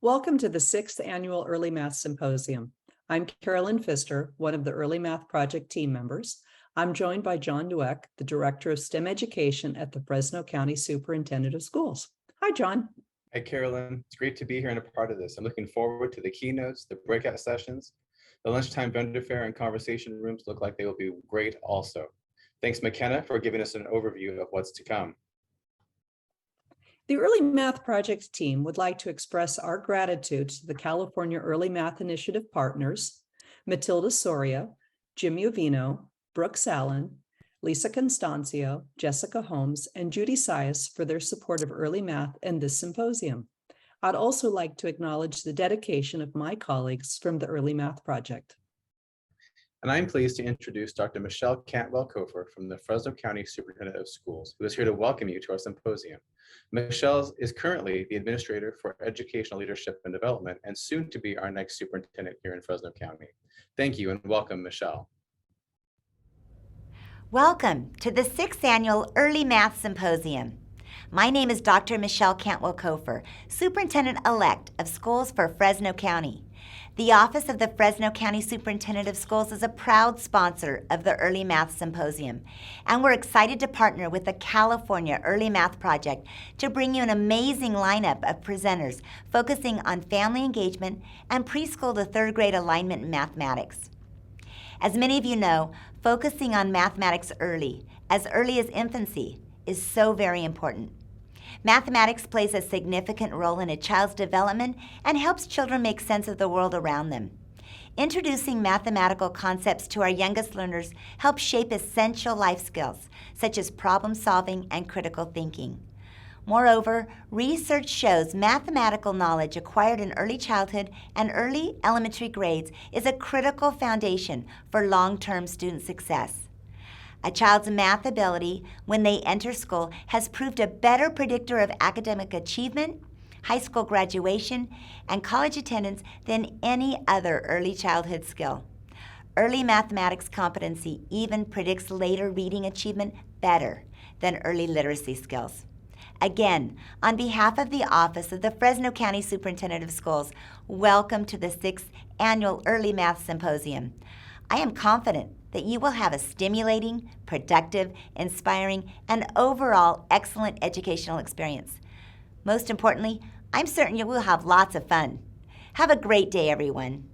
Welcome to the 6th Annual Early Math Symposium. I'm Carolyn Pfister, one of the Early Math Project team members. I'm joined by John Dweck, the Director of STEM Education at the Fresno County Superintendent of Schools. Hi, John. Hi, Carolyn. It's great to be here and a part of this. I'm looking forward to the keynotes, the breakout sessions. The lunchtime vendor fair and conversation rooms look like they will be great also. Thanks, McKenna, for giving us an overview of what's to come. The Early Math Project team would like to express our gratitude to the California Early Math Initiative partners, Matilda Soria, Jim Uvino, Brooks Allen, Lisa Constancio, Jessica Holmes, and Judy Sias for their support of early math and this symposium. I'd also like to acknowledge the dedication of my colleagues from the Early Math Project. And I'm pleased to introduce Dr. Michelle Cantwell-Cofer from the Fresno County Superintendent of Schools, who is here to welcome you to our symposium. Michelle is currently the Administrator for Educational Leadership and Development and soon to be our next superintendent here in Fresno County. Thank you and welcome, Michelle. Welcome to the 6th Annual Early Math Symposium. My name is Dr. Michelle Cantwell-Cofer, Superintendent-elect of Schools for Fresno County. The Office of the Fresno County Superintendent of Schools is a proud sponsor of the Early Math Symposium, and we're excited to partner with the California Early Math Project to bring you an amazing lineup of presenters focusing on family engagement and preschool to third grade alignment in mathematics. As many of you know, focusing on mathematics early as infancy, is so very important. Mathematics plays a significant role in a child's development and helps children make sense of the world around them. Introducing mathematical concepts to our youngest learners helps shape essential life skills, such as problem solving and critical thinking. Moreover, research shows mathematical knowledge acquired in early childhood and early elementary grades is a critical foundation for long-term student success. A child's math ability when they enter school has proved a better predictor of academic achievement, high school graduation, and college attendance than any other early childhood skill. Early mathematics competency even predicts later reading achievement better than early literacy skills. Again, on behalf of the Office of the Fresno County Superintendent of Schools, welcome to the 6th Annual Early Math Symposium. I am confident that you will have a stimulating, productive, inspiring, and overall excellent educational experience. Most importantly, I'm certain you will have lots of fun. Have a great day, everyone.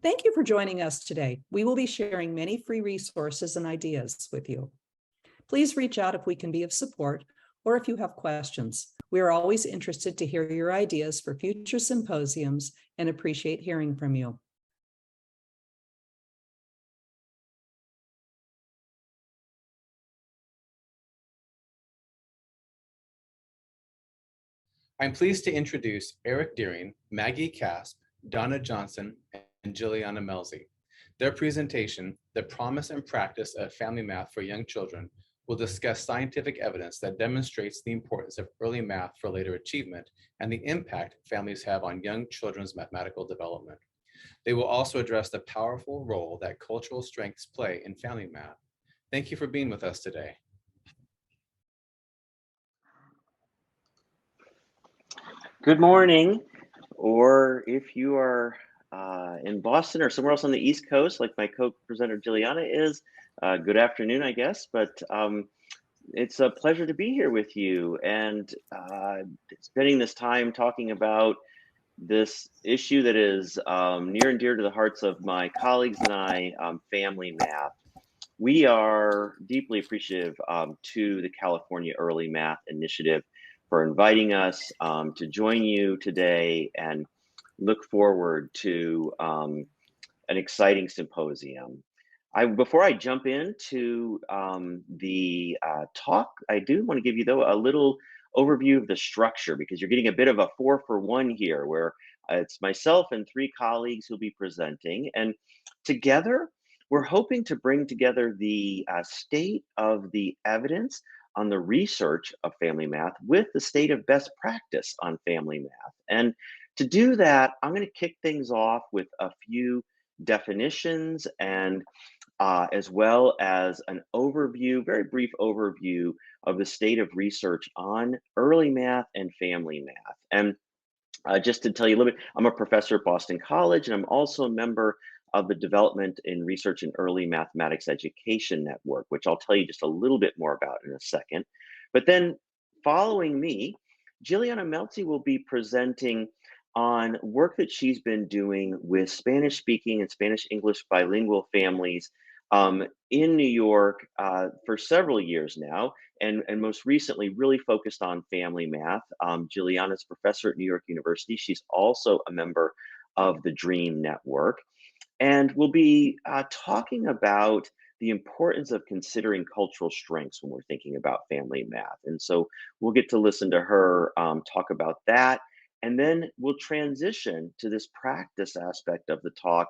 Thank you for joining us today. We will be sharing many free resources and ideas with you. Please reach out if we can be of support or if you have questions. We are always interested to hear your ideas for future symposiums and appreciate hearing from you. I'm pleased to introduce Eric Deering, Maggie Casp, Donna Johnson, and Juliana Melzi. Their presentation, The Promise and Practice of Family Math for Young Children, will discuss scientific evidence that demonstrates the importance of early math for later achievement and the impact families have on young children's mathematical development. They will also address the powerful role that cultural strengths play in family math. Thank you for being with us today. Good morning, or if you are in Boston or somewhere else on the East Coast, like my co-presenter Juliana is, good afternoon, I guess, but it's a pleasure to be here with you and spending this time talking about this issue that is near and dear to the hearts of my colleagues and I, family math. We are deeply appreciative to the California Early Math Initiative for inviting us to join you today and look forward to an exciting symposium. Before I jump into the talk, I do want to give you, though, a little overview of the structure because you're getting a bit of a 4-for-1 here where it's myself and 3 colleagues who'll be presenting. And together, we're hoping to bring together the state of the evidence on the research of family math with the state of best practice on family math. And to do that, I'm going to kick things off with a few definitions and as well as an overview, very brief overview of the state of research on early math and family math. And Just to tell you a little bit, I'm a professor at Boston College, and I'm also a member of the Development in Research in Early Mathematics Education Network, which I'll tell you just a little bit more about in a second. But then following me, Juliana Melzi will be presenting on work that she's been doing with Spanish speaking and Spanish English bilingual families in New York for several years now, and most recently really focused on family math. Juliana's professor at New York University. She's also a member of the DREAM Network. And we'll be talking about the importance of considering cultural strengths when we're thinking about family math. And so we'll get to listen to her talk about that. And then we'll transition to this practice aspect of the talk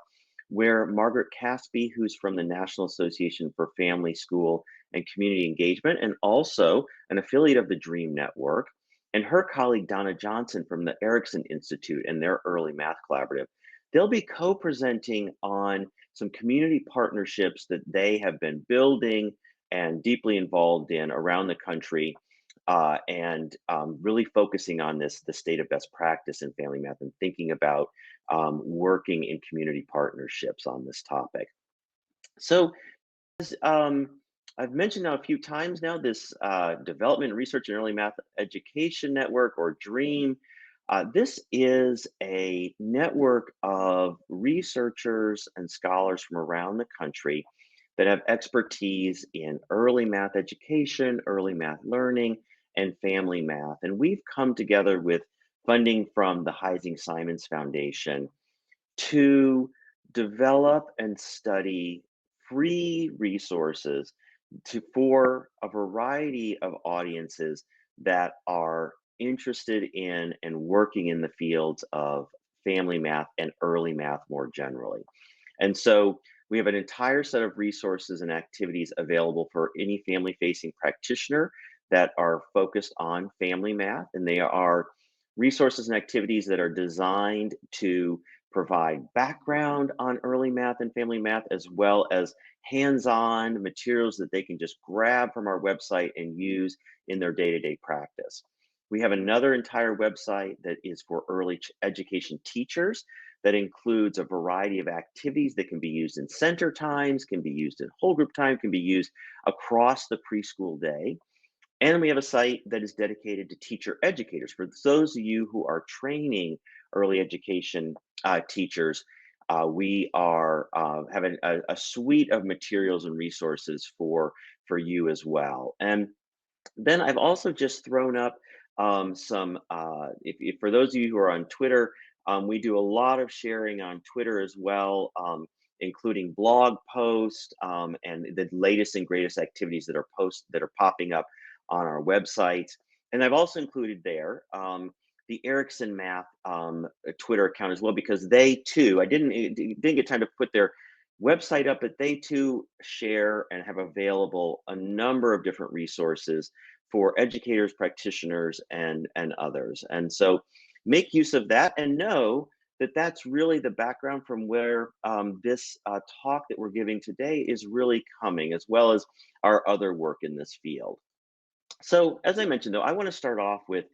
where Margaret Caspi, who's from the National Association for Family, School, and Community Engagement, and also an affiliate of the DREAM Network, and her colleague Donna Johnson from the Erickson Institute and their Early Math Collaborative, they'll be co-presenting on some community partnerships that they have been building and deeply involved in around the country, and really focusing on the state of best practice in family math and thinking about working in community partnerships on this topic. So as I've mentioned now a few times now, this Development, Research, and Early Math Education Network, or DREAM, this is a network of researchers and scholars from around the country that have expertise in early math education, early math learning, and family math. And we've come together with funding from the Heising Simons Foundation to develop and study free resources for a variety of audiences that are interested in and working in the fields of family math and early math more generally. And so we have an entire set of resources and activities available for any family facing practitioner that are focused on family math. And they are resources and activities that are designed to provide background on early math and family math, as well as hands-on materials that they can just grab from our website and use in their day-to-day practice. We have another entire website that is for early education teachers that includes a variety of activities that can be used in center times, can be used in whole group time, can be used across the preschool day. And we have a site that is dedicated to teacher educators. For those of you who are training early education teachers, we are having a suite of materials and resources for you as well. And then I've also just thrown up some, if for those of you who are on Twitter, we do a lot of sharing on Twitter as well, including blog posts and the latest and greatest activities that are popping up on our website. And I've also included there the Erickson Math Twitter account as well, because they too, I didn't get time to put their website up, but they too share and have available a number of different resources for educators, practitioners, and others. And so make use of that, and know that that's really the background from where this talk that we're giving today is really coming, as well as our other work in this field. So as I mentioned, though, I want to start off with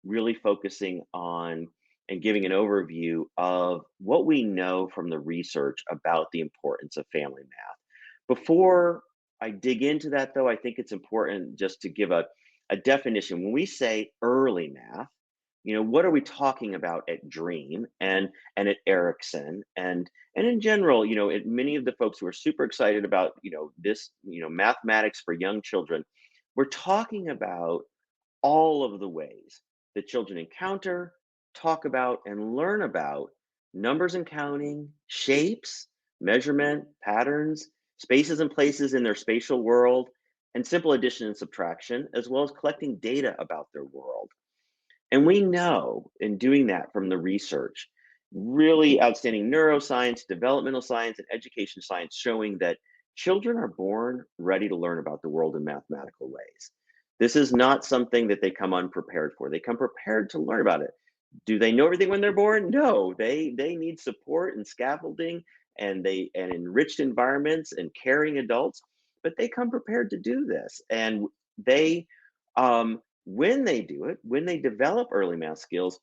really focusing on and giving an overview of what we know from the research about the importance of family math. Before I dig into that, though, I think it's important just to give a definition. When we say early math, what are we talking about at DREAM and at Erickson and in general, many of the folks who are super excited about, this, mathematics for young children, we're talking about all of the ways that children encounter, talk about, and learn about numbers and counting, shapes, measurement, patterns, spaces and places in their spatial world, and simple addition and subtraction, as well as collecting data about their world. And we know in doing that from the research, really outstanding neuroscience, developmental science, and education science showing that children are born ready to learn about the world in mathematical ways. This is not something that they come unprepared for. They come prepared to learn about it. Do they know everything when they're born? No, they need support and scaffolding and enriched environments and caring adults, but they come prepared to do this. And they when they do it, when they develop early math skills,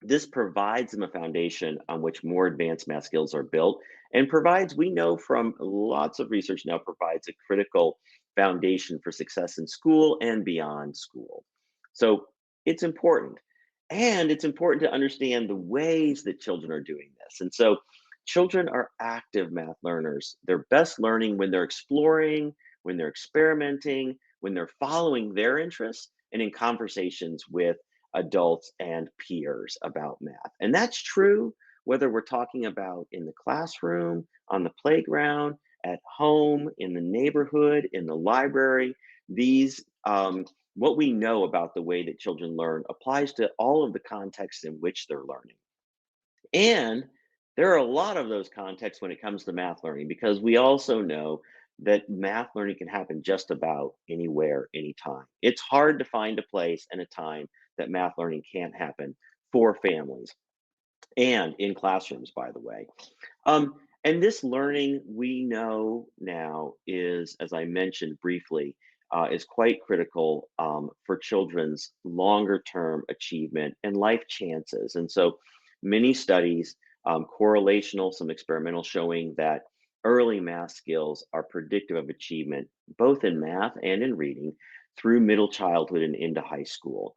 This provides them a foundation on which more advanced math skills are built, and provides, we know from lots of research now, provides a critical foundation for success in school and beyond school. So it's important. And it's important to understand the ways that children are doing this. And so children are active math learners. They're best learning when they're exploring, when they're experimenting, when they're following their interests, and in conversations with adults and peers about math. And that's true whether we're talking about in the classroom, on the playground, at home, in the neighborhood, in the library. These, what we know about the way that children learn applies to all of the contexts in which they're learning. And there are a lot of those contexts when it comes to math learning, because we also know that math learning can happen just about anywhere, anytime. It's hard to find a place and a time that math learning can't happen for families and in classrooms, by the way. And this learning, we know now, is, as I mentioned briefly, is quite critical for children's longer term achievement and life chances. And so many studies, correlational, some experimental, showing that early math skills are predictive of achievement, both in math and in reading, through middle childhood and into high school.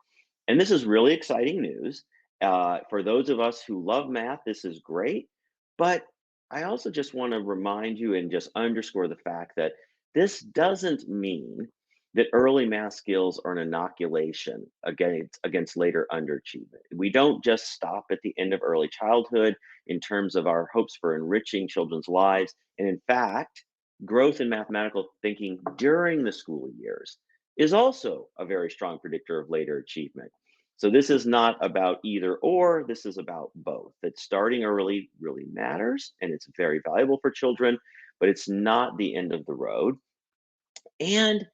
And this is really exciting news. For those of us who love math, this is great. But I also just want to remind you and just underscore the fact that this doesn't mean that early math skills are an inoculation against later underachievement. We don't just stop at the end of early childhood in terms of our hopes for enriching children's lives. And in fact, growth in mathematical thinking during the school years is also a very strong predictor of later achievement. So this is not about either or, this is about both. That starting early really matters and it's very valuable for children, but it's not the end of the road. And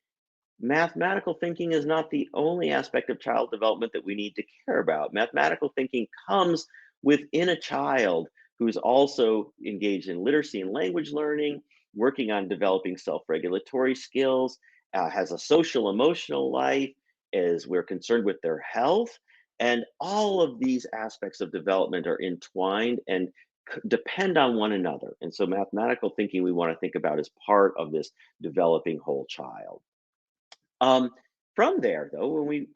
mathematical thinking is not the only aspect of child development that we need to care about. Mathematical thinking comes within a child who is also engaged in literacy and language learning, working on developing self-regulatory skills, has a social emotional life, as we're concerned with their health. And all of these aspects of development are entwined and depend on one another. And so mathematical thinking we want to think about as part of this developing whole child. Um, from there, though, when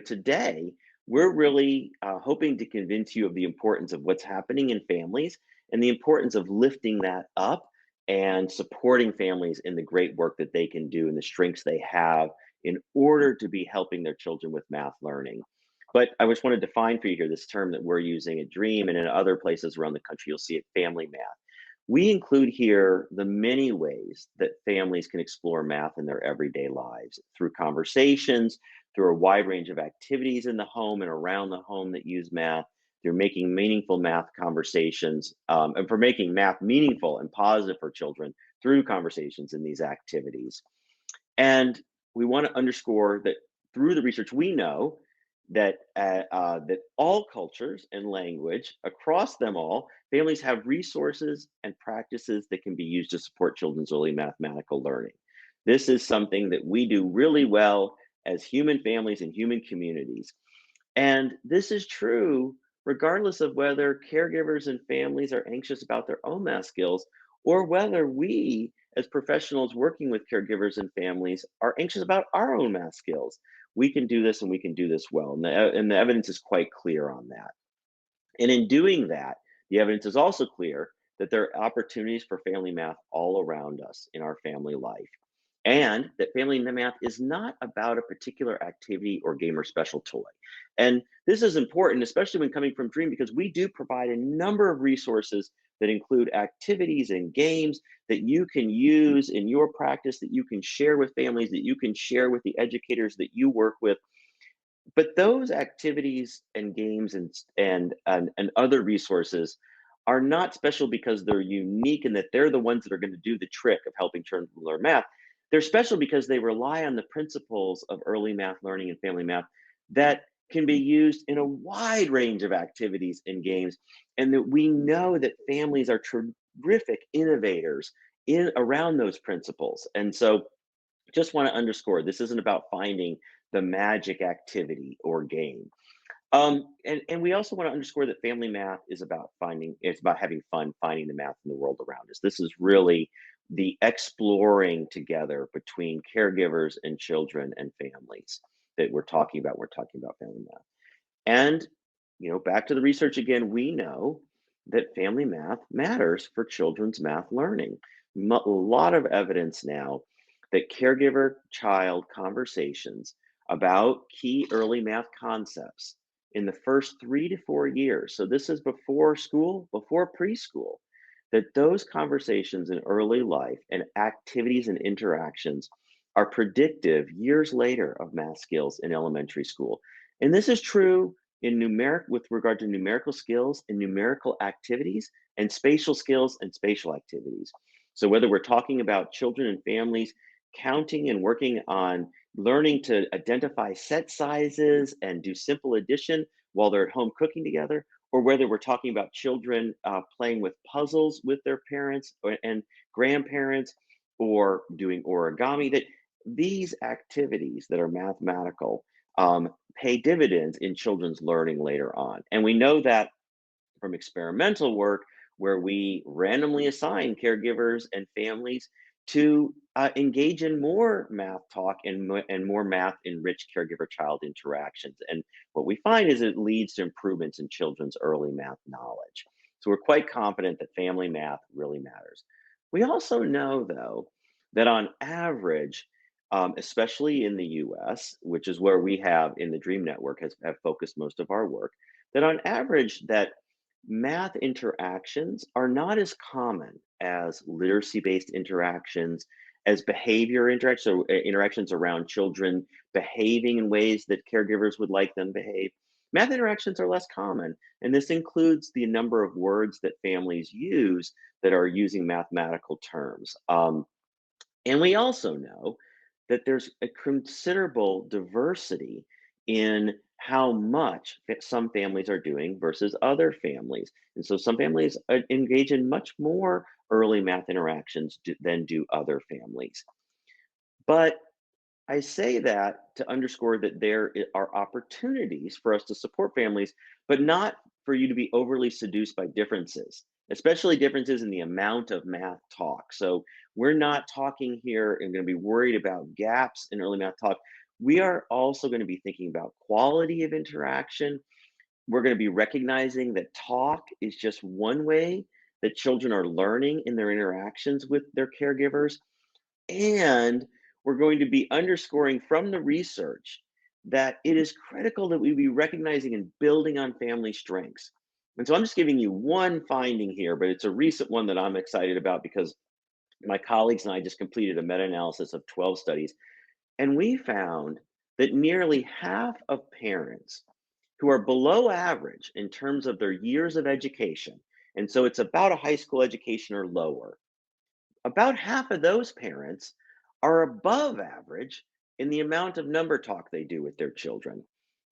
today, we're really hoping to convince you of the importance of what's happening in families and the importance of lifting that up and supporting families in the great work that they can do and the strengths they have in order to be helping their children with math learning. But I just want to define for you here this term that we're using at Dream, and in other places around the country, you'll see it, family math. We include here the many ways that families can explore math in their everyday lives through conversations, through a wide range of activities in the home and around the home that use math, through making meaningful math conversations, and for making math meaningful and positive for children through conversations in these activities. And we want to underscore that through the research, we know that that all cultures and language, across them all, families have resources and practices that can be used to support children's early mathematical learning. This is something that we do really well as human families and human communities. And this is true regardless of whether caregivers and families are anxious about their own math skills, or whether we, as professionals working with caregivers and families, are anxious about our own math skills. We can do this and we can do this well. And the evidence is quite clear on that. And in doing that, the evidence is also clear that there are opportunities for family math all around us in our family life. And that family math is not about a particular activity or game or special toy. And this is important, especially when coming from Dream, because we do provide a number of resources that include activities and games that you can use in your practice, that you can share with families, that you can share with the educators that you work with. But those activities and games and other resources are not special because they're unique and that they're the ones that are going to do the trick of helping children learn math. They're special because they rely on the principles of early math learning and family math that can be used in a wide range of activities and games, and that we know that families are terrific innovators in around those principles. And so just want to underscore, this isn't about finding the magic activity or game. And we also want to underscore that family math is about it's about having fun finding the math in the world around us. This is really the exploring together between caregivers and children and families that we're talking about. We're talking about family math. And, back to the research again, we know that family math matters for children's math learning. A lot of evidence now that caregiver child conversations about key early math concepts in the first 3 to 4 years, so this is before school, before preschool, that those conversations in early life and activities and interactions are predictive years later of math skills in elementary school. And this is true in with regard to numerical skills and numerical activities, and spatial skills and spatial activities. So whether we're talking about children and families counting and working on learning to identify set sizes and do simple addition while they're at home cooking together, or whether we're talking about children playing with puzzles with their parents and grandparents, or doing origami, that these activities that are mathematical pay dividends in children's learning later on. And we know that from experimental work where we randomly assign caregivers and families to engage in more math talk and more math enriched caregiver child interactions. And what we find is it leads to improvements in children's early math knowledge. So we're quite confident that family math really matters. We also know, though, that on average, especially in the US, which is where we have in the Dream Network have focused most of our work, that on average that math interactions are not as common as literacy-based interactions, as behavior interactions, so interactions around children behaving in ways that caregivers would like them behave. Math interactions are less common, and this includes the number of words that families use that are using mathematical terms. And we also know that there's a considerable diversity in how much some families are doing versus other families. And so some families engage in much more early math interactions than do other families. But I say that to underscore that there are opportunities for us to support families, but not for you to be overly seduced by differences, especially differences in the amount of math talk. So we're not talking here and going to be worried about gaps in early math talk. We are also going to be thinking about quality of interaction. We're going to be recognizing that talk is just one way that children are learning in their interactions with their caregivers. And we're going to be underscoring from the research that it is critical that we be recognizing and building on family strengths. And so I'm just giving you one finding here, but it's a recent one that I'm excited about because my colleagues and I just completed a meta-analysis of 12 studies, and we found that nearly half of parents who are below average in terms of their years of education, and so it's about a high school education or lower, about half of those parents are above average in the amount of number talk they do with their children.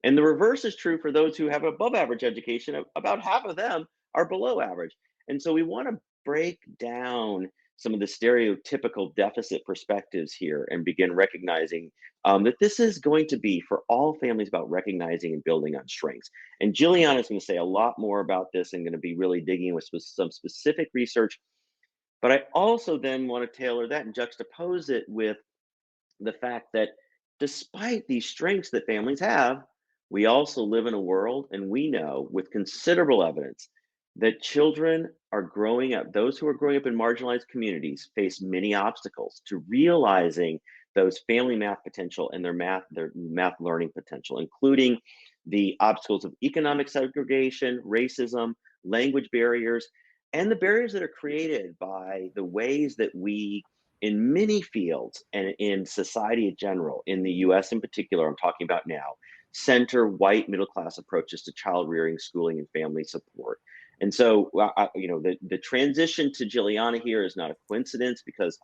And the reverse is true for those who have above average education. About half of them are below average. And so we want to break down some of the stereotypical deficit perspectives here and begin recognizing that this is going to be for all families about recognizing and building on strengths. And Jilliana is going to say a lot more about this and going to be really digging with some specific research. But I also then want to tailor that and juxtapose it with the fact that despite these strengths that families have, we also live in a world, and we know with considerable evidence that children are growing up, those who are growing up in marginalized communities face many obstacles to realizing those family math potential and their math learning potential, including the obstacles of economic segregation, racism, language barriers, and the barriers that are created by the ways that we, in many fields and in society in general, in the US in particular, I'm talking about now, center white middle class approaches to child rearing, schooling, and family support. And so, the transition to Jilliana here is not a coincidence because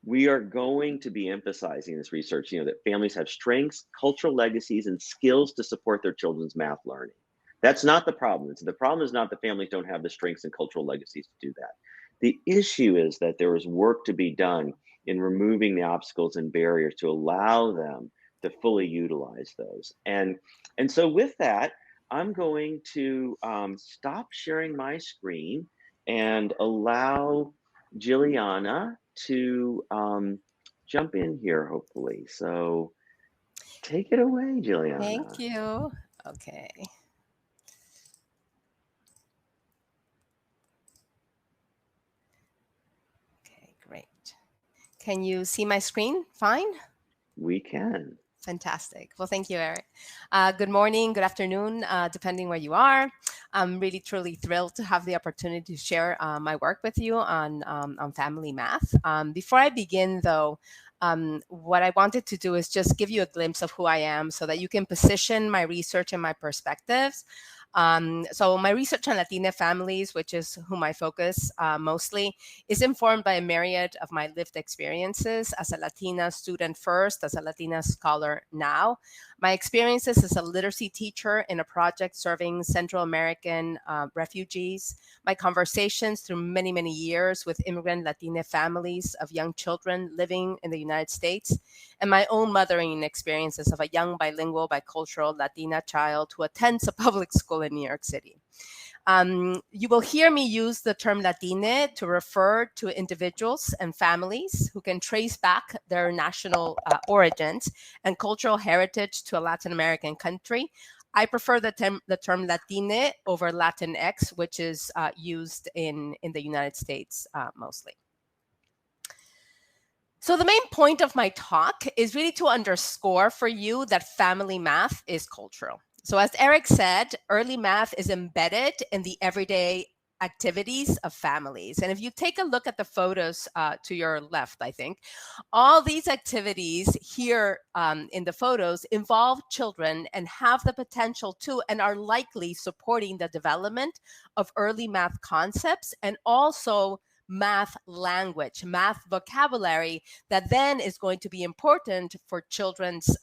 we are going to be emphasizing this research, that families have strengths, cultural legacies, and skills to support their children's math learning. That's not the problem. The problem is not that families don't have the strengths and cultural legacies to do that. The issue is that there is work to be done in removing the obstacles and barriers to allow them fully utilize those. And so with that, I'm going to stop sharing my screen and allow Jilliana to jump in here, hopefully. So take it away, Jilliana. Thank you. Okay. Okay, great. Can you see my screen fine? We can. Fantastic. Well, thank you, Eric. Good morning, good afternoon, depending where you are. I'm really, truly thrilled to have the opportunity to share my work with you on family math. Before I begin, though, what I wanted to do is just give you a glimpse of who I am so that you can position my research and my perspectives. So my research on Latina families, which is whom I focus mostly, is informed by a myriad of my lived experiences as a Latina student first, as a Latina scholar now. My experiences as a literacy teacher in a project serving Central American refugees, my conversations through many, many years with immigrant Latina families of young children living in the United States, and my own mothering experiences of a young bilingual, bicultural Latina child who attends a public school in New York City. You will hear me use the term Latine to refer to individuals and families who can trace back their national origins and cultural heritage to a Latin American country. I prefer the term Latine over Latinx, which is used in the United States mostly. So the main point of my talk is really to underscore for you that family math is cultural. So as Eric said, early math is embedded in the everyday activities of families. And if you take a look at the photos to your left, I think, all these activities here in the photos involve children and have the potential to and are likely supporting the development of early math concepts and also math language, math vocabulary that then is going to be important for children's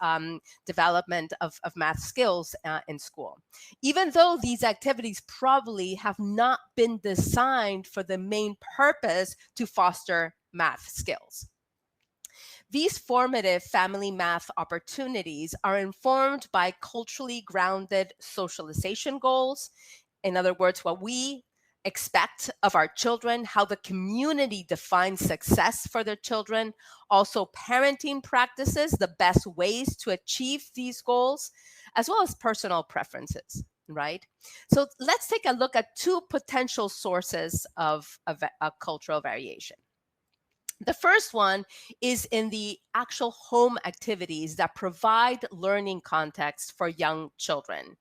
development of math skills in school. Even though these activities probably have not been designed for the main purpose to foster math skills. These formative family math opportunities are informed by culturally grounded socialization goals. In other words, what we expect of our children, how the community defines success for their children, also parenting practices, the best ways to achieve these goals, as well as personal preferences, right? So let's take a look at two potential sources of cultural variation. The first one is in the actual home activities that provide learning context for young children.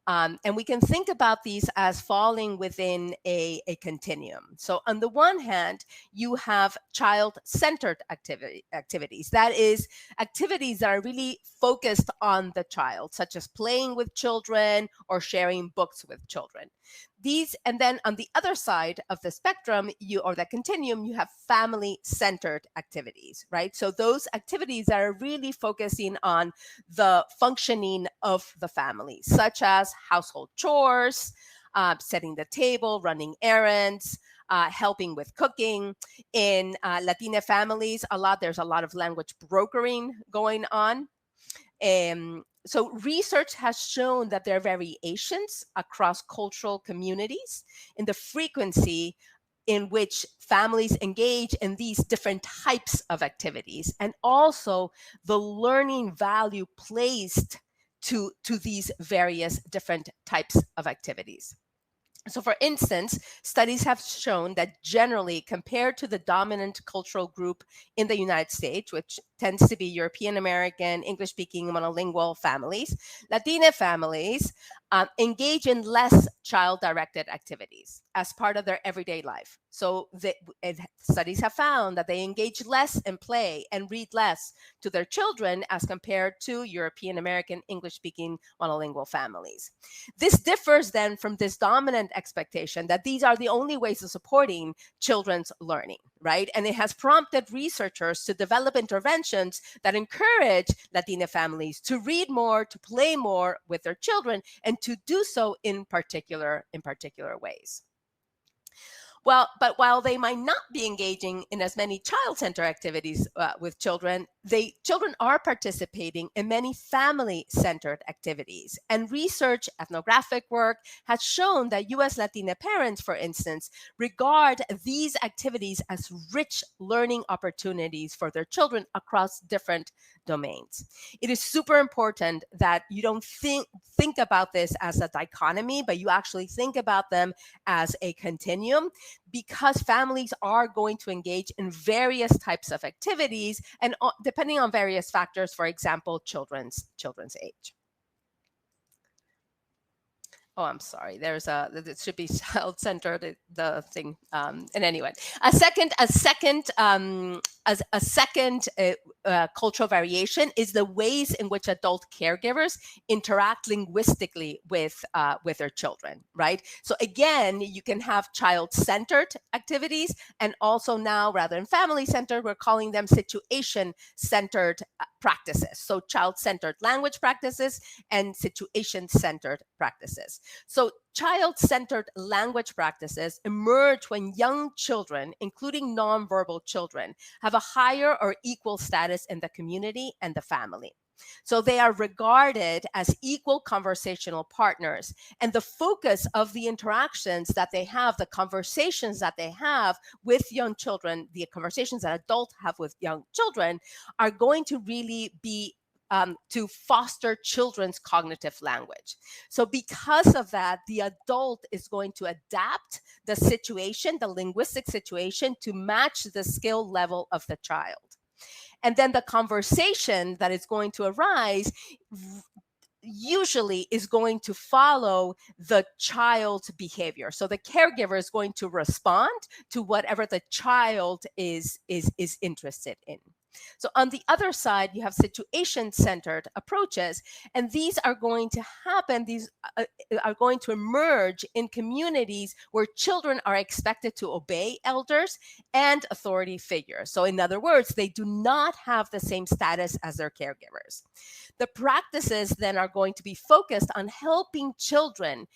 And we can think about these as falling within a continuum. So on the one hand, you have child-centered activities. That is, activities that are really focused on the child, such as playing with children or sharing books with children. These, and then on the other side of the spectrum, or the continuum, you have family-centered activities, right? So those activities that are really focusing on the functioning of the family, such as household chores, setting the table, running errands, helping with cooking. In Latina families, there's a lot of language brokering going on. So research has shown that there are variations across cultural communities in the frequency in which families engage in these different types of activities, and also the learning value placed to these various different types of activities. So for instance, studies have shown that generally, compared to the dominant cultural group in the United States, which tends to be European American, English-speaking, monolingual families, Latina families engage in less child-directed activities as part of their everyday life. So studies have found that they engage less in play and read less to their children as compared to European American, English-speaking, monolingual families. This differs then from this dominant expectation that these are the only ways of supporting children's learning, right? And it has prompted researchers to develop interventions that encourage Latina families to read more, to play more with their children, and to do so in particular ways. Well, but while they might not be engaging in as many child-centered activities with children, children are participating in many family-centered activities, and research, ethnographic work has shown that U.S. Latina parents, for instance, regard these activities as rich learning opportunities for their children across different domains. It is super important that you don't think about this as a dichotomy, but you actually think about them as a continuum, because families are going to engage in various types of activities, and depending on various factors, for example, children's age. Oh, I'm sorry. It should be child-centered, the thing. And anyway, a second cultural variation is the ways in which adult caregivers interact linguistically with their children, right? So again, you can have child-centered activities, and also now, rather than family-centered, we're calling them situation-centered practices. So child-centered language practices and situation-centered practices. So child-centered language practices emerge when young children, including nonverbal children, have a higher or equal status in the community and the family. So they are regarded as equal conversational partners, and the focus of the interactions that they have, the conversations that they have with young children, the conversations that adults have with young children, are going to really be to foster children's cognitive language. So because of that, the adult is going to adapt the situation, the linguistic situation, to match the skill level of the child. And then the conversation that is going to arise usually is going to follow the child's behavior. So the caregiver is going to respond to whatever the child is interested in. So on the other side, you have situation-centered approaches, and these are going to happen, these are going to emerge in communities where children are expected to obey elders and authority figures. So in other words, they do not have the same status as their caregivers. The practices then are going to be focused on helping children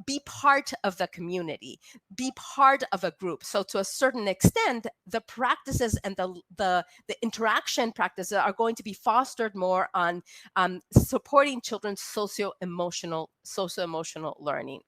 be part of the community, be part of a group. So to a certain extent, the practices and the interaction practices are going to be fostered more on supporting children's socio-emotional learning.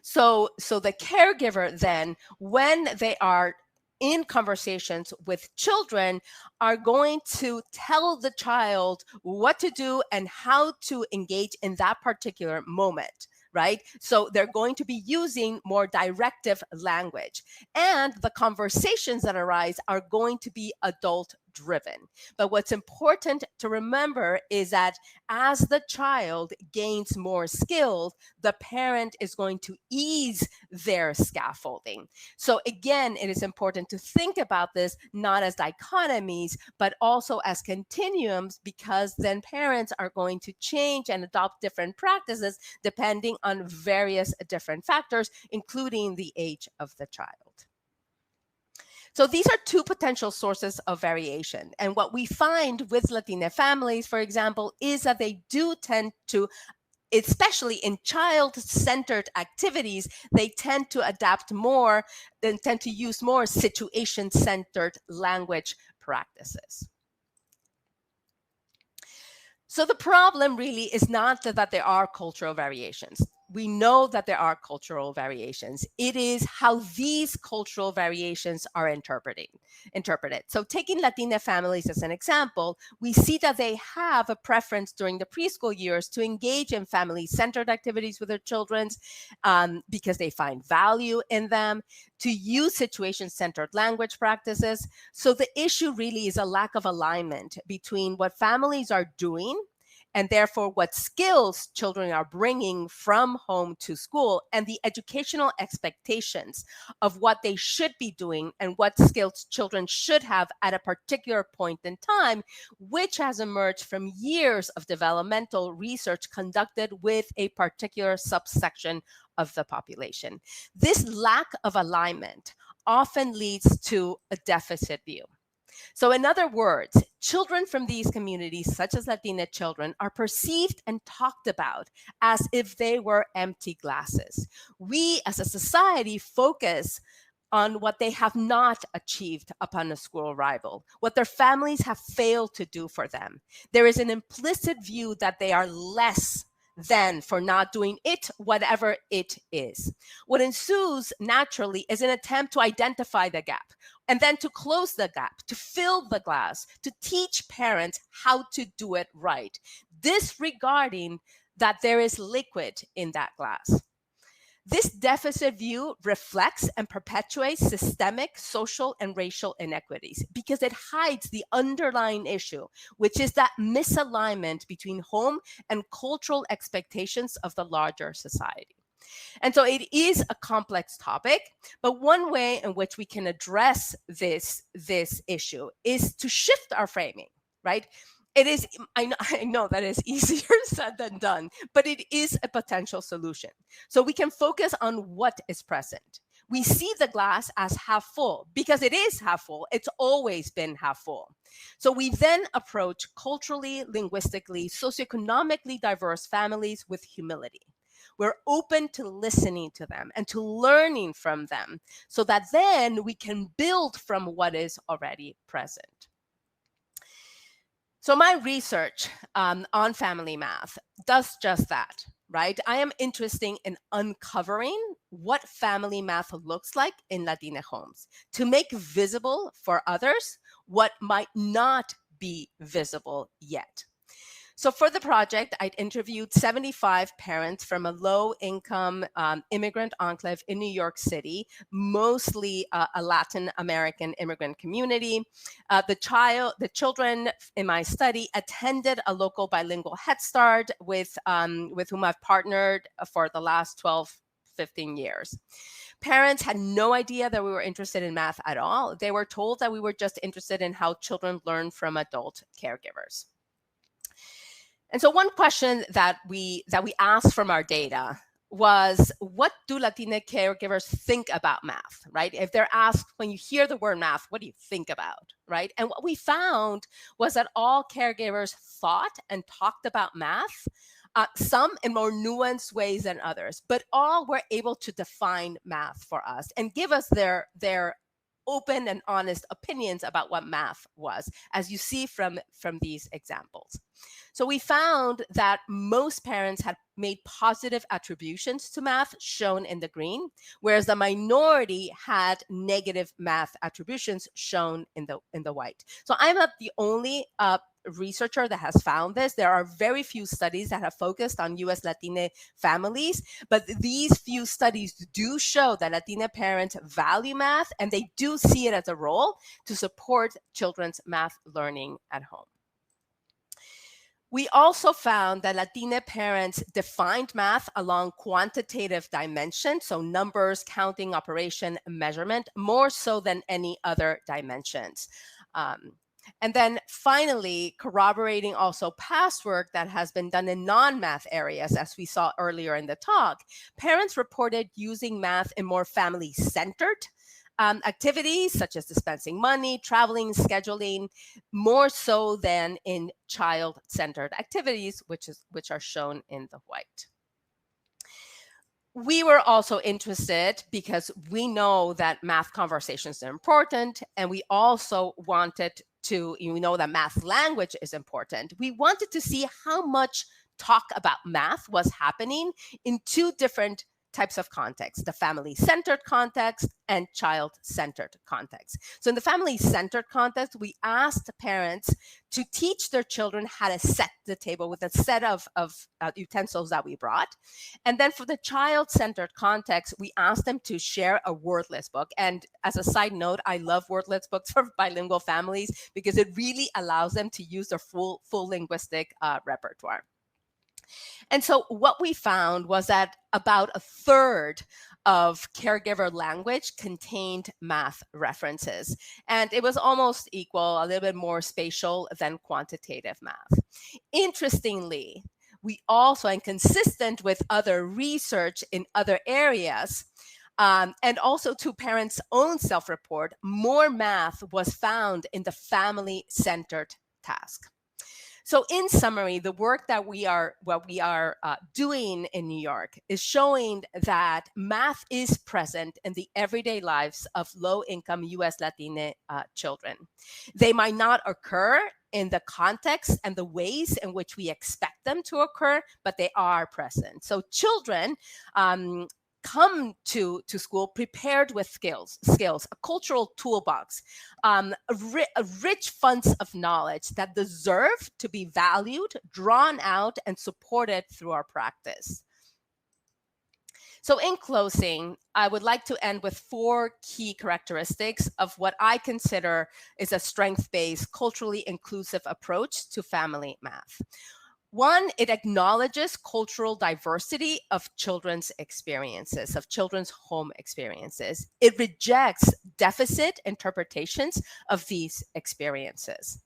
So the caregiver then, when they are in conversations with children, are going to tell the child what to do and how to engage in that particular moment. Right? So they're going to be using more directive language, and the conversations that arise are going to be adult driven. But what's important to remember is that as the child gains more skills, the parent is going to ease their scaffolding. So again, it is important to think about this not as dichotomies, but also as continuums, because then parents are going to change and adopt different practices depending on various different factors, including the age of the child. So these are two potential sources of variation. And what we find with Latina families, for example, is that they do tend to, especially in child-centered activities, they tend to adapt more, and tend to use more situation-centered language practices. So the problem really is not that there are cultural variations. We know that there are cultural variations. It is how these cultural variations are interpreted. So taking Latina families as an example, we see that they have a preference during the preschool years to engage in family-centered activities with their children because they find value in them, to use situation-centered language practices. So the issue really is a lack of alignment between what families are doing and therefore what skills children are bringing from home to school, and the educational expectations of what they should be doing and what skills children should have at a particular point in time, which has emerged from years of developmental research conducted with a particular subsection of the population. This lack of alignment often leads to a deficit view. So in other words, children from these communities, such as Latina children, are perceived and talked about as if they were empty glasses. We as a society focus on what they have not achieved upon a school arrival, what their families have failed to do for them. There is an implicit view that they are less than for not doing it, whatever it is. What ensues naturally is an attempt to identify the gap and then to close the gap, to fill the glass, to teach parents how to do it right, disregarding that there is liquid in that glass. This deficit view reflects and perpetuates systemic social and racial inequities because it hides the underlying issue, which is that misalignment between home and cultural expectations of the larger society. And so it is a complex topic, but one way in which we can address this issue is to shift our framing, right? It is, I know that is easier said than done, but it is a potential solution. So we can focus on what is present. We see the glass as half full because it is half full. It's always been half full. So we then approach culturally, linguistically, socioeconomically diverse families with humility. We're open to listening to them and to learning from them so that then we can build from what is already present. So my research on family math does just that, right? I am interested in uncovering what family math looks like in Latina homes to make visible for others what might not be visible yet. So for the project, I interviewed 75 parents from a low-income immigrant enclave in New York City, mostly a Latin American immigrant community. The children in my study attended a local bilingual Head Start with whom I've partnered for the last 15 years. Parents had no idea that we were interested in math at all. They were told that we were just interested in how children learn from adult caregivers. And so one question that we asked from our data was, what do Latina caregivers think about math, right? If they're asked, when you hear the word math, what do you think about, right? And what we found was that all caregivers thought and talked about math, some in more nuanced ways than others, but all were able to define math for us and give us their open and honest opinions about what math was, as you see from these examples. So we found that most parents had made positive attributions to math, shown in the green, whereas the minority had negative math attributions, shown in the white. So I'm not the only researcher that has found this. There are very few studies that have focused on US Latina families, but these few studies do show that Latina parents value math and they do see it as a role to support children's math learning at home. We also found that Latina parents defined math along quantitative dimensions, so numbers, counting, operation, measurement, more so than any other dimensions. And then finally, corroborating also past work that has been done in non-math areas, as we saw earlier in the talk, parents reported using math in more family-centered activities, such as dispensing money, traveling, scheduling, more so than in child-centered activities, which are shown in the white. We were also interested because we know that math conversations are important, and we also wanted to, we know that math language is important. We wanted to see how much talk about math was happening in two different types of contexts, the family-centered context and child-centered context. So in the family-centered context, we asked parents to teach their children how to set the table with a set of utensils that we brought. And then for the child-centered context, we asked them to share a wordless book. And as a side note, I love wordless books for bilingual families because it really allows them to use their full linguistic repertoire. And so what we found was that about a third of caregiver language contained math references. And it was almost equal, a little bit more spatial than quantitative math. Interestingly, we also, and consistent with other research in other areas, and also to parents' own self-report, more math was found in the family-centered task. So in summary, the work that we are doing in New York is showing that math is present in the everyday lives of low-income U.S. Latina children. They might not occur in the context and the ways in which we expect them to occur, but they are present. So children come to school prepared with skills, a cultural toolbox, a rich funds of knowledge that deserve to be valued, drawn out, and supported through our practice. So in closing, I would like to end with 4 key characteristics of what I consider is a strength-based, culturally inclusive approach to family math. 1, it acknowledges cultural diversity of children's experiences, of children's home experiences. It rejects deficit interpretations of these experiences.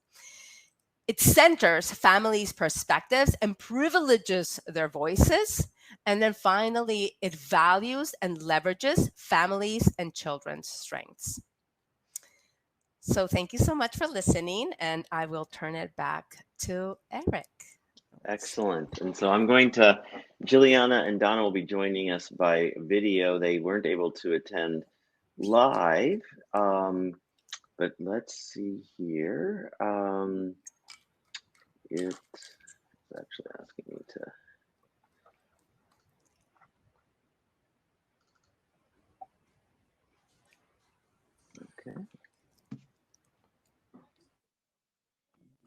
It centers families' perspectives and privileges their voices. And then finally, it values and leverages families' and children's strengths. So thank you so much for listening, and I will turn it back to Eric. Excellent. And so I'm going to, Juliana and Donna will be joining us by video. They weren't able to attend live, but let's see here. It's actually asking me to. Okay.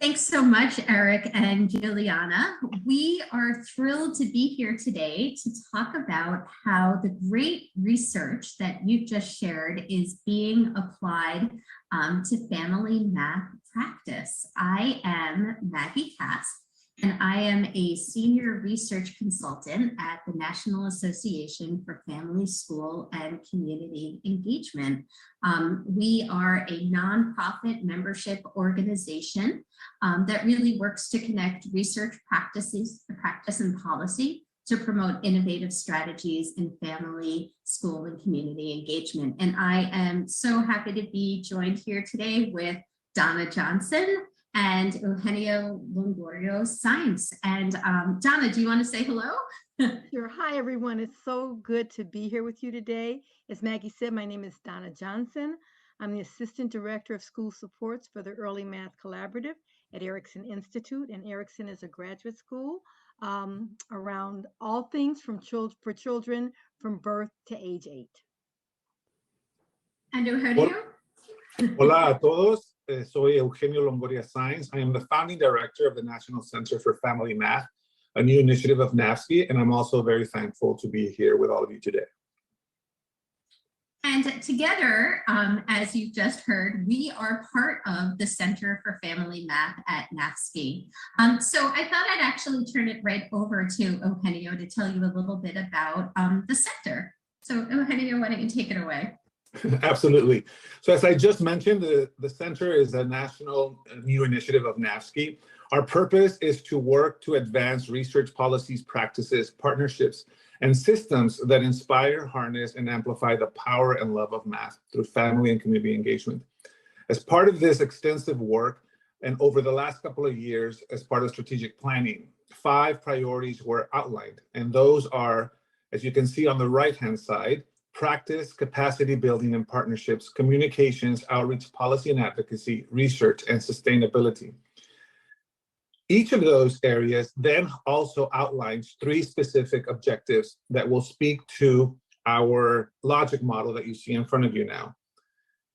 Thanks so much, Eric and Juliana. We are thrilled to be here today to talk about how the great research that you've just shared is being applied to family math practice. I am Maggie Cass, and I am a senior research consultant at the National Association for Family, School, and Community Engagement. We are a nonprofit membership organization that really works to connect research practices, practice and policy to promote innovative strategies in family, school, and community engagement. And I am so happy to be joined here today with Donna Johnson and Eugenio Longorio Sainz. And Donna, do you want to say hello? Sure. Hi, everyone. It's so good to be here with you today. As Maggie said, my name is Donna Johnson. I'm the Assistant Director of School Supports for the Early Math Collaborative at Erickson Institute. And Erickson is a graduate school around all things for children from birth to age 8. And Eugenio? Hola a todos. Soy Eugenio Longoria Sainz. I am the founding director of the National Center for Family Math, a new initiative of NAFSC, and I'm also very thankful to be here with all of you today. And together, as you've just heard, we are part of the Center for Family Math at NAFSC. So I thought I'd actually turn it right over to Eugenio to tell you a little bit about the center. So Eugenio, why don't you take it away? Absolutely. So as I just mentioned, the center is a national new initiative of NAFSC. Our purpose is to work to advance research policies, practices, partnerships, and systems that inspire, harness, and amplify the power and love of math through family and community engagement. As part of this extensive work, and over the last couple of years, as part of strategic planning, 5 priorities were outlined. And those are, as you can see on the right-hand side, practice, capacity building and partnerships, communications, outreach, policy and advocacy, research, and sustainability. Each of those areas then also outlines 3 specific objectives that will speak to our logic model that you see in front of you now.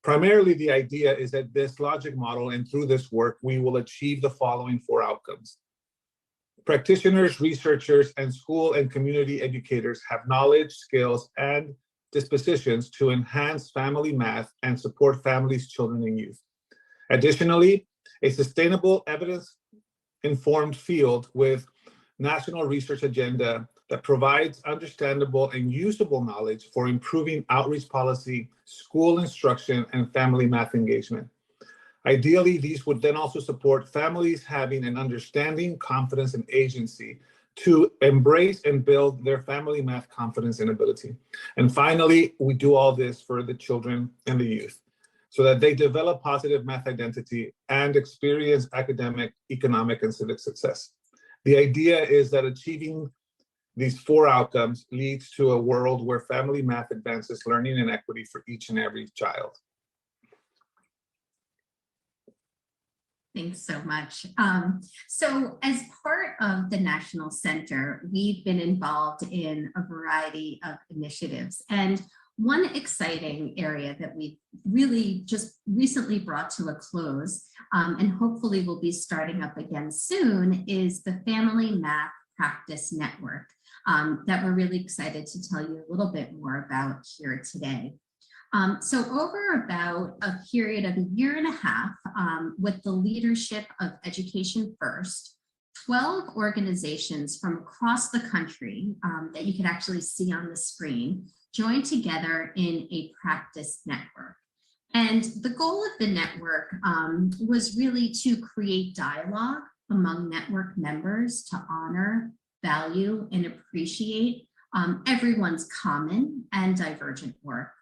Primarily, the idea is that this logic model and through this work, we will achieve the following 4 outcomes. Practitioners, researchers, and school and community educators have knowledge, skills, and dispositions to enhance family math and support families, children, and youth. Additionally, a sustainable, evidence-informed field with national research agenda that provides understandable and usable knowledge for improving outreach policy, school instruction, and family math engagement. Ideally, these would then also support families having an understanding, confidence, and agency to embrace and build their family math confidence and ability. And finally, we do all this for the children and the youth. so that they develop positive math identity and experience academic, economic, and civic success. The idea is that achieving these 4 outcomes leads to a world where family math advances learning and equity for each and every child. Thanks so much. So as part of the National Center, we've been involved in a variety of initiatives. And one exciting area that we really just recently brought to a close, and hopefully will be starting up again soon, is the Family Math Practice Network that we're really excited to tell you a little bit more about here today. So over about a period of 1.5 years, with the leadership of Education First, 12 organizations from across the country that you can actually see on the screen joined together in a practice network. And the goal of the network was really to create dialogue among network members to honor, value, and appreciate everyone's common and divergent work.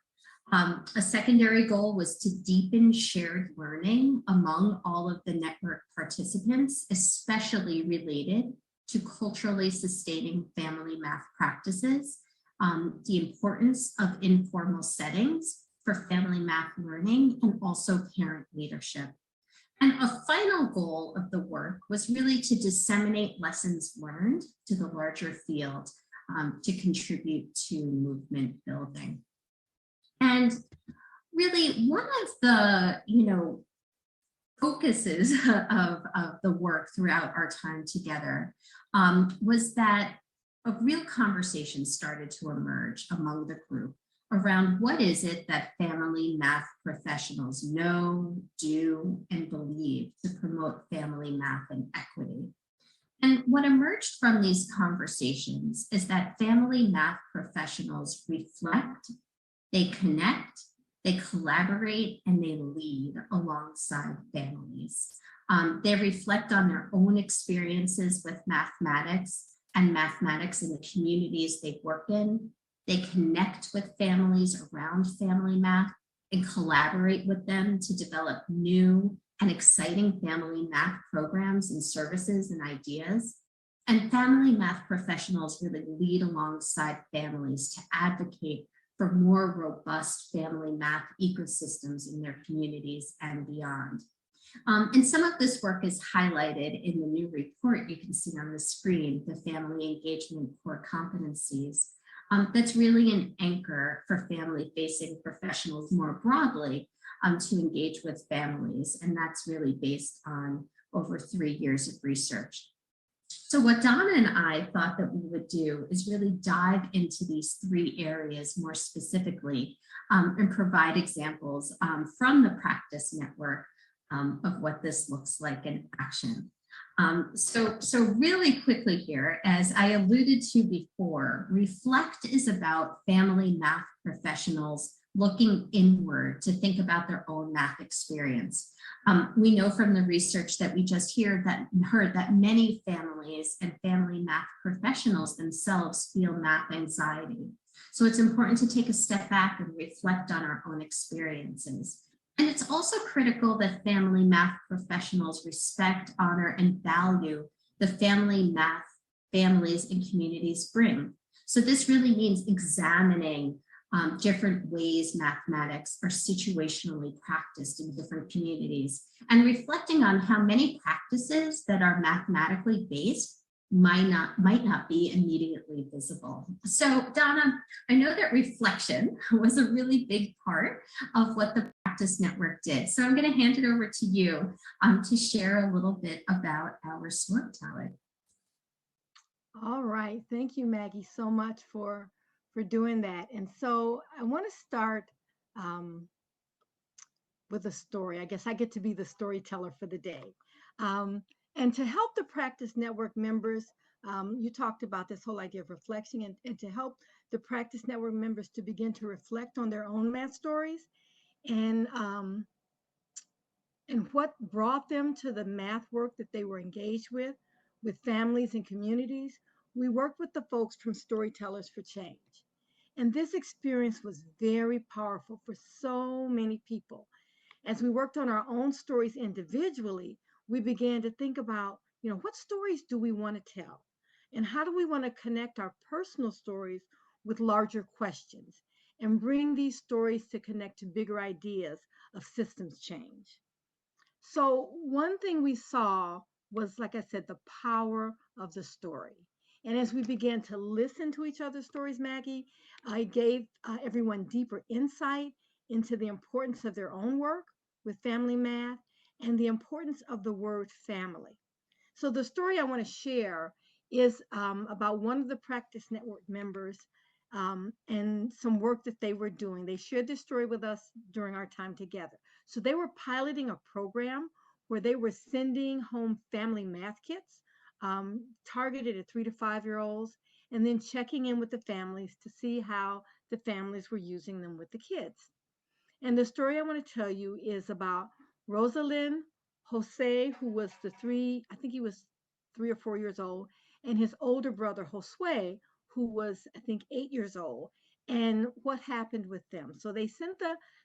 A secondary goal was to deepen shared learning among all of the network participants, especially related to culturally sustaining family math practices, the importance of informal settings for family math learning, and also parent leadership. And a final goal of the work was really to disseminate lessons learned to the larger field to contribute to movement building. And really one of the, focuses of the work throughout our time together was that a real conversation started to emerge among the group around what is it that family math professionals know, do, and believe to promote family math and equity. And what emerged from these conversations is that family math professionals reflect, they connect, they collaborate, and they lead alongside families. They reflect on their own experiences with mathematics and mathematics in the communities they work in. They connect with families around family math and collaborate with them to develop new and exciting family math programs and services and ideas. And family math professionals really lead alongside families to advocate for more robust family math ecosystems in their communities and beyond. And some of this work is highlighted in the new report you can see on the screen, the Family Engagement Core Competencies. That's really an anchor for family-facing professionals more broadly to engage with families, and that's really based on over 3 years of research. So what Donna and I thought that we would do is really dive into these 3 areas more specifically and provide examples from the practice network of what this looks like in action. So really quickly here, as I alluded to before, Reflect is about family math professionals looking inward to think about their own math experience. We know from the research that we just heard that many families and family math professionals themselves feel math anxiety. So it's important to take a step back and reflect on our own experiences. And it's also critical that family math professionals respect, honor, and value the family math families and communities bring. So this really means examining different ways mathematics are situationally practiced in different communities and reflecting on how many practices that are mathematically based might not be immediately visible. So Donna, I know that reflection was a really big part of what the Practice Network did. So I'm going to hand it over to you to share a little bit about our storytelling. All right, thank you, Maggie, so much for doing that. And so I want to start with a story. I guess I get to be the storyteller for the day. And to help the Practice Network members, you talked about this whole idea of reflection, and to help the Practice Network members to begin to reflect on their own math stories and what brought them to the math work that they were engaged with families and communities. We worked with the folks from Storytellers for Change. And this experience was very powerful for so many people. As we worked on our own stories individually, we began to think about, what stories do we want to tell? And how do we want to connect our personal stories with larger questions and bring these stories to connect to bigger ideas of systems change? So one thing we saw was, like I said, the power of the story. And as we began to listen to each other's stories, Maggie, I gave everyone deeper insight into the importance of their own work with family math and the importance of the word family. So the story I want to share is about one of the Practice Network members and some work that they were doing. They shared this story with us during our time together. So they were piloting a program where they were sending home family math kits targeted at 3 to 5-year-olds, and then checking in with the families to see how the families were using them with the kids. And the story I want to tell you is about Rosalind Jose, who was I think he was 3 or 4 years old, and his older brother Josue, who was, I think, 8 years old, and what happened with them. So they sent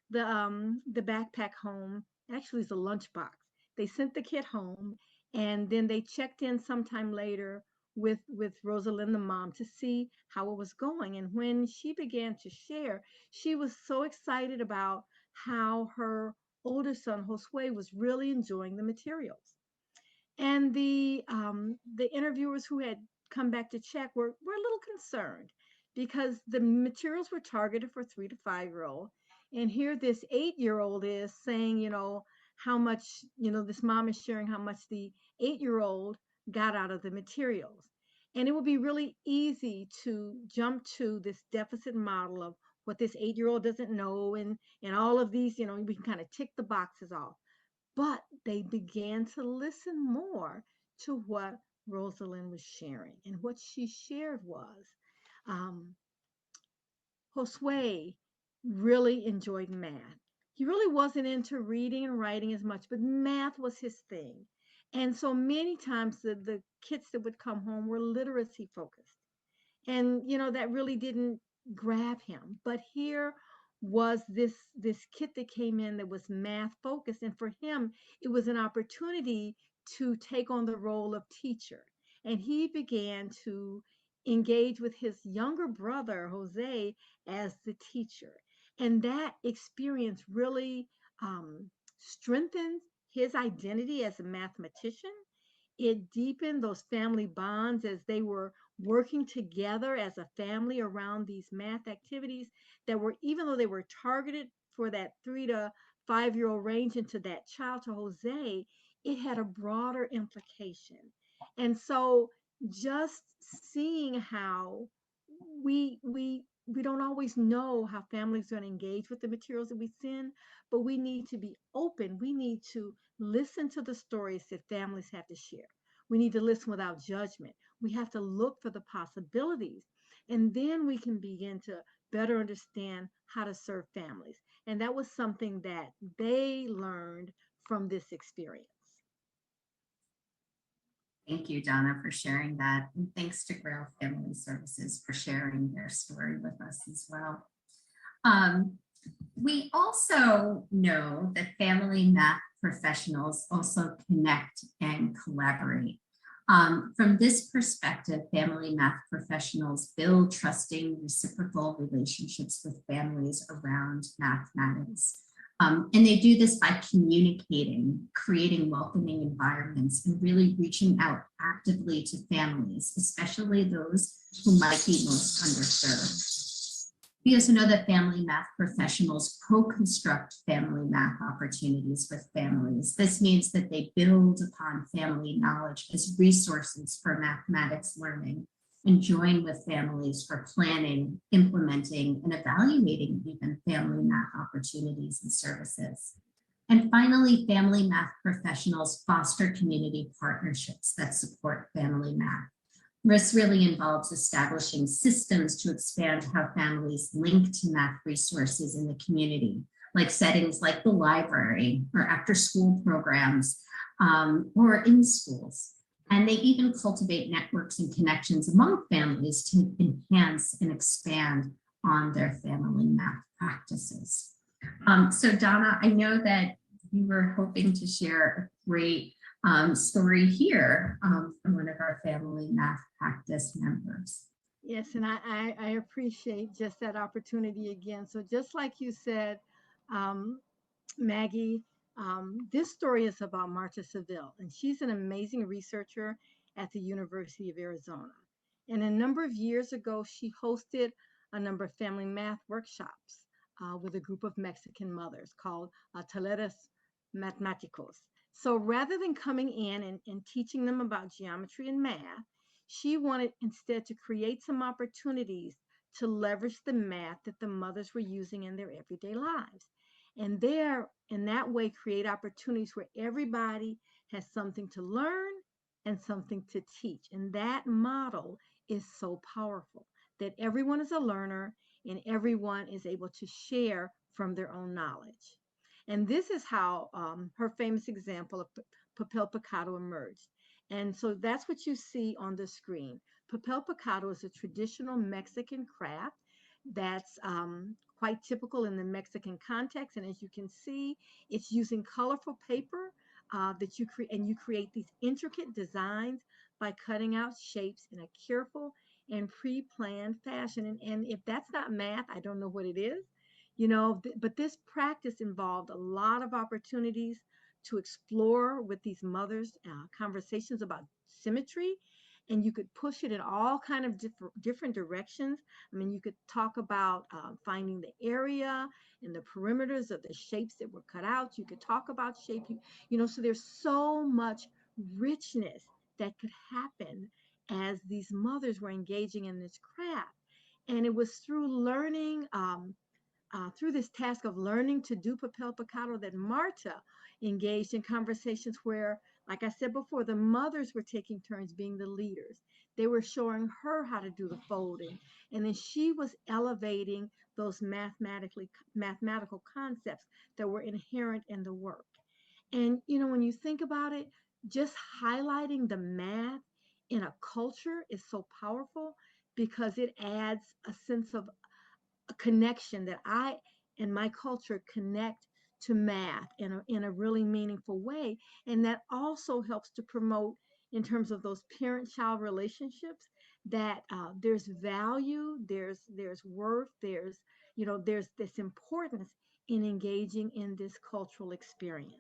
the backpack home. Actually, it's a lunchbox. They sent the kid home, and then they checked in sometime later with Rosalind, the mom, to see how it was going. And when she began to share, she was so excited about how her older son Josue was really enjoying the materials. And the interviewers who had come back to check were a little concerned because the materials were targeted for 3 to 5-year-old. And here this 8-year-old is saying, how much, this mom is sharing how much the 8-year-old got out of the materials. And it would be really easy to jump to this deficit model of what this 8-year-old doesn't know, and all of these, we can kind of tick the boxes off. But they began to listen more to what Rosalind was sharing. And what she shared was Josue really enjoyed math. He really wasn't into reading and writing as much, but math was his thing. And so many times the kids that would come home were literacy focused. And, that really didn't grab him. But here was this kid that came in that was math focused. And for him, it was an opportunity to take on the role of teacher. And he began to engage with his younger brother, Jose, as the teacher. And that experience really strengthened his identity as a mathematician. It deepened those family bonds as they were working together as a family around these math activities that were, even though they were targeted for that 3 to 5-year-old range into that child, to Jose, it had a broader implication. And so just seeing how we don't always know how families are going to engage with the materials that we send, but we need to be open. We need to listen to the stories that families have to share. We need to listen without judgment. We have to look for the possibilities, and then we can begin to better understand how to serve families. And that was something that they learned from this experience. Thank you, Donna, for sharing that. And thanks to Grail Family Services for sharing their story with us as well. We also know that family math professionals also connect and collaborate. From this perspective, family math professionals build trusting, reciprocal relationships with families around mathematics. And they do this by communicating, creating welcoming environments, and really reaching out actively to families, especially those who might be most underserved. We also know that family math professionals co-construct family math opportunities with families. This means that they build upon family knowledge as resources for mathematics learning and join with families for planning, implementing, and evaluating even family math opportunities and services. And finally, family math professionals foster community partnerships that support family math. This really involves establishing systems to expand how families link to math resources in the community, like settings like the library or after-school programs or in schools. And they even cultivate networks and connections among families to enhance and expand on their family math practices. So Donna, I know that you were hoping to share a great story here from one of our family math practice members. Yes, and I appreciate just that opportunity again. So just like you said, Maggie, this story is about Marta Seville, and she's an amazing researcher at the University of Arizona. And a number of years ago, she hosted a number of family math workshops with a group of Mexican mothers called Talleres Matemáticos. So rather than coming in and teaching them about geometry and math, she wanted instead to create some opportunities to leverage the math that the mothers were using in their everyday lives. And there, in that way, create opportunities where everybody has something to learn and something to teach. And that model is so powerful, that everyone is a learner and everyone is able to share from their own knowledge. And this is how her famous example of papel picado emerged. And so that's what you see on the screen. Papel picado is a traditional Mexican craft that's quite typical in the Mexican context. And as you can see, it's using colorful paper that you create, and you create these intricate designs by cutting out shapes in a careful and pre-planned fashion. And if that's not math, I don't know what it is. You know, but this practice involved a lot of opportunities to explore with these mothers conversations about symmetry, and you could push it in all kind of different directions. I mean, you could talk about finding the area and the perimeters of the shapes that were cut out. You could talk about shaping, you know, so there's so much richness that could happen as these mothers were engaging in this craft. And it was through learning, through this task of learning to do papel picado, that Marta engaged in conversations where, like I said before, the mothers were taking turns being the leaders. They were showing her how to do the folding, and then she was elevating those mathematical concepts that were inherent in the work. And you know, when you think about it, just highlighting the math in a culture is so powerful because it adds a sense of a connection that I and my culture connect to math in a really meaningful way. And that also helps to promote, in terms of those parent-child relationships, that there's value, there's worth, there's, you know, there's this importance in engaging in this cultural experience.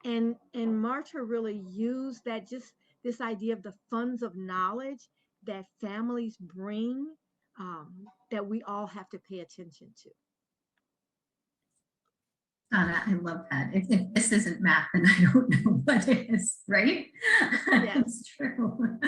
And Marta really used that, just this idea of the funds of knowledge that families bring, that we all have to pay attention to. Donna, I love that. If this isn't math, then I don't know what is, right? Yes. That's true.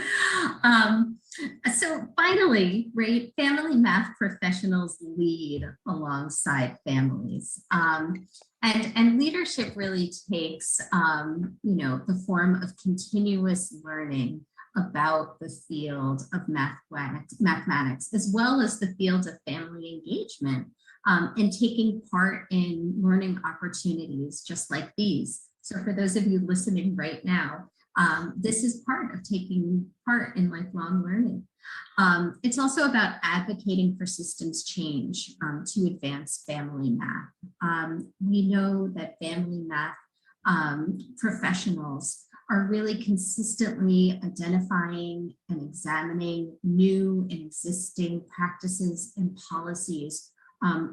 So finally, right, family math professionals lead alongside families. And leadership really takes, you know, the form of continuous learning about the field of mathematics, as well as the field of family engagement, and taking part in learning opportunities just like these. So for those of you listening right now, this is part of taking part in lifelong learning. It's also about advocating for systems change to advance family math. We know that family math professionals are really consistently identifying and examining new and existing practices and policies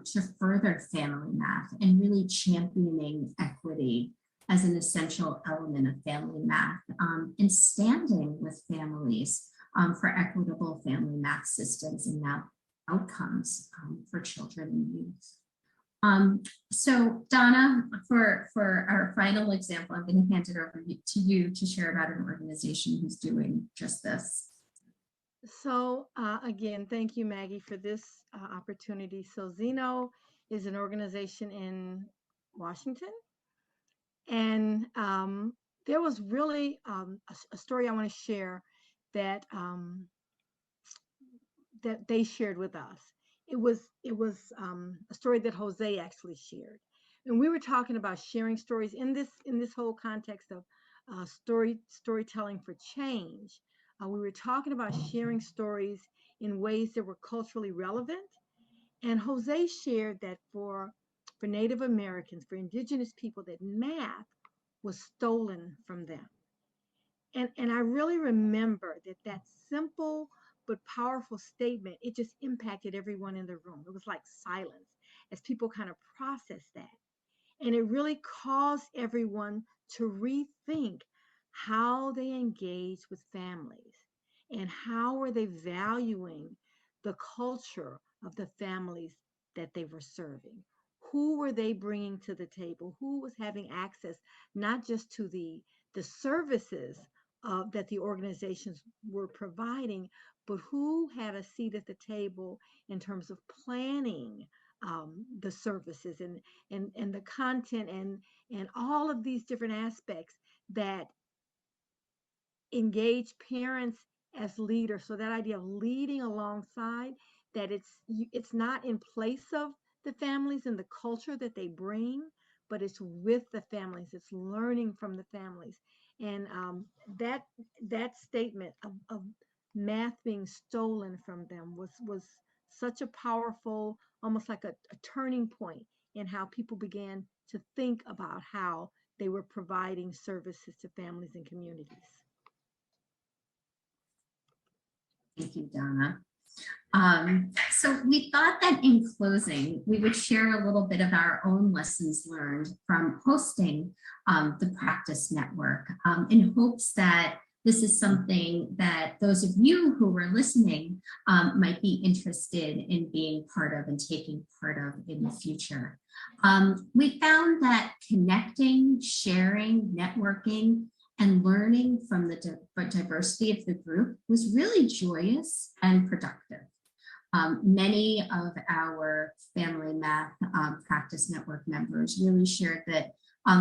to further family math, and really championing equity as an essential element of family math, and standing with families for equitable family math systems and math outcomes for children and youth. So Donna, for our final example, I'm going to hand it over to you to share about an organization who's doing just this. So again, thank you, Maggie, for this opportunity. So Zeno is an organization in Washington. And there was really a story I want to share that that they shared with us. It was a story that Jose actually shared, and we were talking about sharing stories in this whole context of storytelling for change. We were talking about sharing stories in ways that were culturally relevant, and Jose shared that for for Native Americans, for indigenous people, that math was stolen from them. And I really remember that simple but powerful statement, it just impacted everyone in the room. It was like silence as people kind of processed that. And it really caused everyone to rethink how they engage with families and how are they valuing the culture of the families that they were serving. Who were they bringing to the table? Who was having access not just to the services that the organizations were providing, but who had a seat at the table in terms of planning the services and the content and all of these different aspects that engage parents as leaders. So that idea of leading alongside, that it's not in place of the families and the culture that they bring, but it's with the families. It's learning from the families. And that statement of math being stolen from them was such a powerful, almost like a turning point in how people began to think about how they were providing services to families and communities. Thank you, Donna. So we thought that in closing, we would share a little bit of our own lessons learned from hosting the Practice Network, in hopes that this is something that those of you who were listening might be interested in being part of and taking part of in the future. We found that connecting, sharing, networking, and learning from the diversity of the group was really joyous and productive. Many of our Family Math Practice Network members really shared that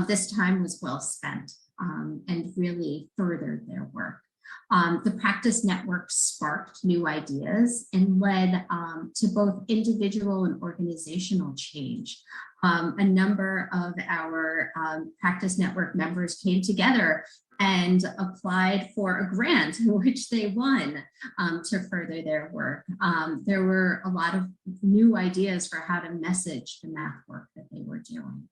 this time was well spent and really furthered their work. The Practice Network sparked new ideas and led to both individual and organizational change. A number of our Practice Network members came together and applied for a grant, which they won, to further their work. There were a lot of new ideas for how to message the math work that they were doing.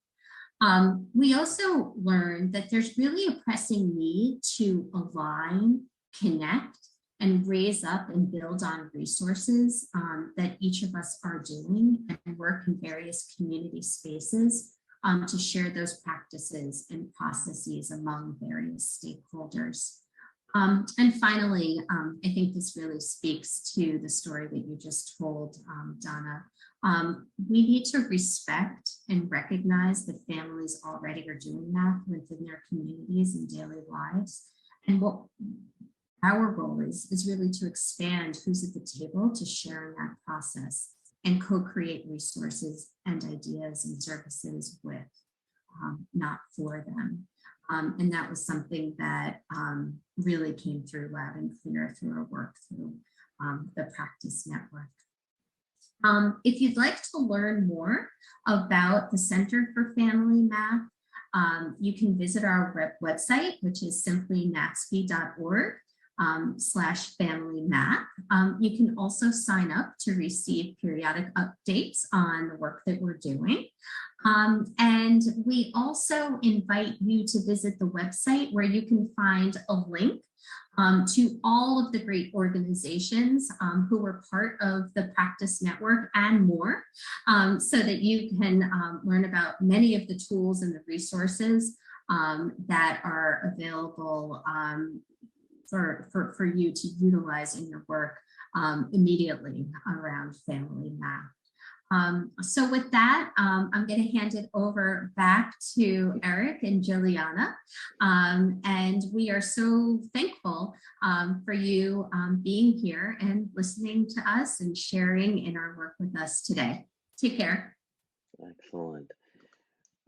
We also learned that there's really a pressing need to align, connect, and raise up and build on resources that each of us are doing and work in various community spaces to share those practices and processes among various stakeholders. And finally, I think this really speaks to the story that you just told, Donna. We need to respect and recognize that families already are doing math within their communities and daily lives. And what our role is really to expand who's at the table to sharing that process and co-create resources and ideas and services with, not for them. And that was something that really came through loud and clear through our work through the Practice Network. If you'd like to learn more about the Center for Family Math, you can visit our website, which is simply NAFSP.org. /family math. You can also sign up to receive periodic updates on the work that we're doing. And we also invite you to visit the website where you can find a link to all of the great organizations who were part of the Practice Network and more, so that you can learn about many of the tools and the resources that are available for you to utilize in your work immediately around family math. So with that, I'm going to hand it over back to Eric and Juliana. And we are so thankful for you being here and listening to us and sharing in our work with us today. Take care. Excellent.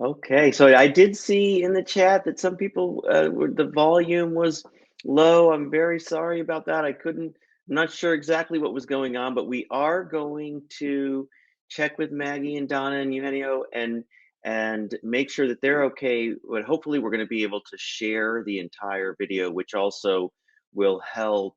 Okay, so I did see in the chat that some people, the volume was low. I'm very sorry about that. I'm not sure exactly what was going on, but we are going to check with Maggie and Donna and Eugenio and make sure that they're okay. But hopefully we're going to be able to share the entire video, which also will help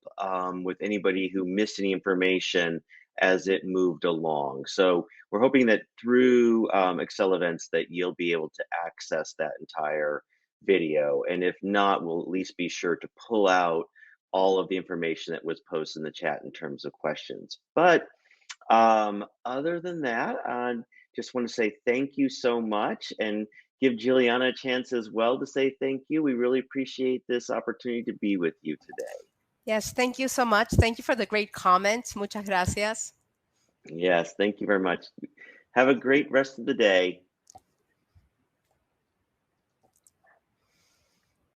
with anybody who missed any information as it moved along. So we're hoping that through Excel events that you'll be able to access that entire video. And if not, we'll at least be sure to pull out all of the information that was posted in the chat in terms of questions. But other than that, I just want to say thank you so much and give Juliana a chance as well to say thank you. We really appreciate this opportunity to be with you today. Yes, thank you so much. Thank you for the great comments. Muchas gracias. Yes, thank you very much. Have a great rest of the day.